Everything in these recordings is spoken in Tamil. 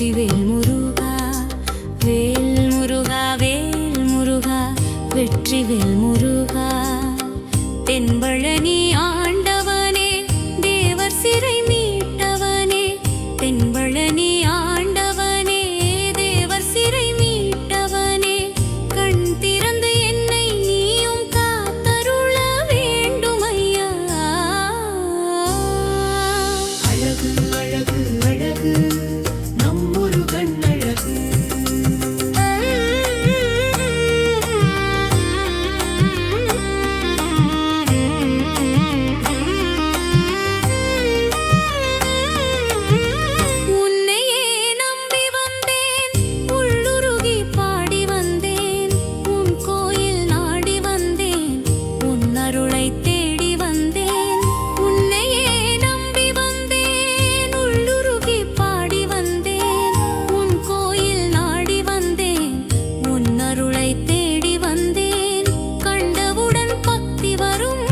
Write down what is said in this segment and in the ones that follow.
வெற்றிவேல் முருகா வேல் முருகா வேல் முருகா வெற்றிவேல் முருகா தென்பழனி ஆண்டவனே தேவர் சிறை மீட்டவனே தென்பழனி ஆண்டவனே தேவர் சிறை மீட்டவனே கண் திறந்து என்னை நீயும் காத்தருள வேண்டும் ஐயா. அழகு அழகு அழகு நம் முருகன் அழகு. உன்னையே நம்பி வந்தேன் உள்ளுருகி பாடி வந்தேன் உன் கோயில் நாடி வந்தேன் உன் அருளை தேடி வந்தேன். உன்னையே நம்பி வந்தேன் உள்ளுருகி பாடி வந்தேன் உன் கோயில் நாடி வந்தேன் உன் அருளை தேடி வந்தேன். கண்டவுடன் பக்தி வரும்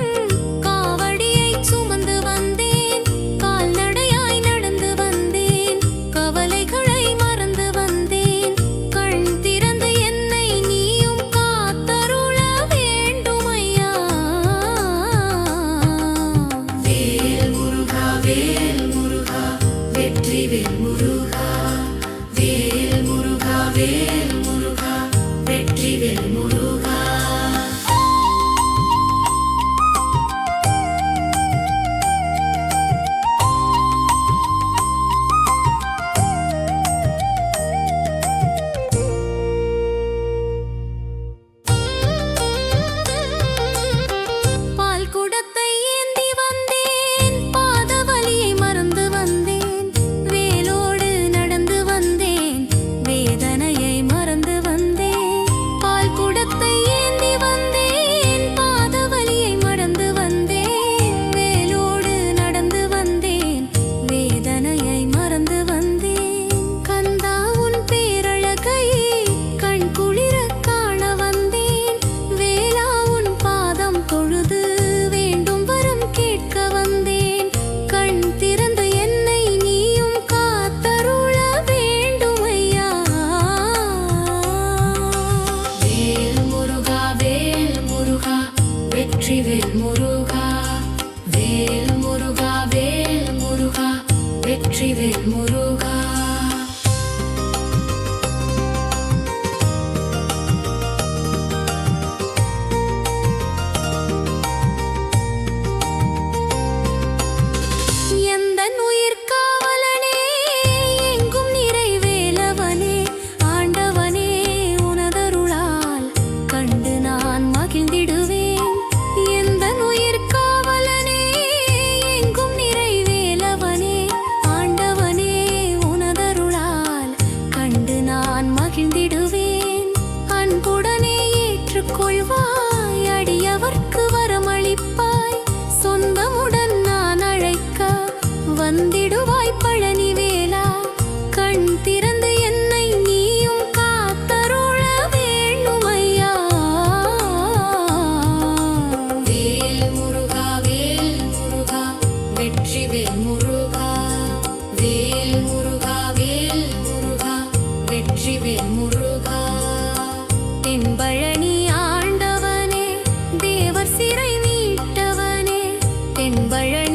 காவடியை சுமந்து வந்தேன் கால்நடையாய் நடந்து வந்தேன் கவலைகளை மறந்து வந்தேன். கண் திறந்து என்னை நீயும் காத்தருள வேண்டும் ஐயா. வேல் முருகா வேல் முருகா வெற்றிவேல் முருகா வேல் முருகா வேல் முருகா வெற்றிவேல் முருகா. பால் குடத்தை ஏந்தி வந்தேன் பாத வலியை மறந்து வந்தேன் வேலோடு நடந்து வந்தேன் வேதனையை மறந்து வந்தேன். பால் குடத்தை ஏந்தி வந்தேன் பாத வலியை மறந்து வந்தேன் வேலோடு நடந்து வந்தேன் வேதனையை மறந்து வந்தேன். கந்தா உன் பேரழகை கண் குளிர காண வந்தேன் வேளா உன் பாதம் தொழுது வேண்டும் வரம் கேட்க வந்தேன். கண் திறந்து என்னை நீயும் காத்தருள வேண்டும் ஐயா. வேல் முருகா வேல் முருகா வெற்றிவேல் முருகா வேல் முருகா வேல் முருகா வெற்றிவேல் முருகா. எந்தன் உயிர் காவலனே எங்கும் நிறைவேலவனே ஆண்டவனே உனதருளால் கண்டு நான் மகிழ்ந்திடுவேன். எந்தன் உயிர் காவலனே எங்கும் நிறைவேலவனே ஆண்டவனே உனதருளால் கண்டு நான் மகிழ்ந்திடுவேன். அன்புடனே ஏற்றுக்கொள்வாய் அடியவர்க்கு வரமளிப்பாய் சொந்தமுடன் நான் அழைக்க வந்திடுவாய் பழனி வேலா. கண் திறந்து என்னை நீயும் காத்தருள வேண்டும் ஐயா. வேல் முருகா வேல் முருகா வெற்றிவேல் முருகா வேல் முருகா வேல் முருகா வெற்றிவேல் முருகா. தென்பழனி ஆண்டவனே தேவர் சிறை மீட்டவனே தென்பழனி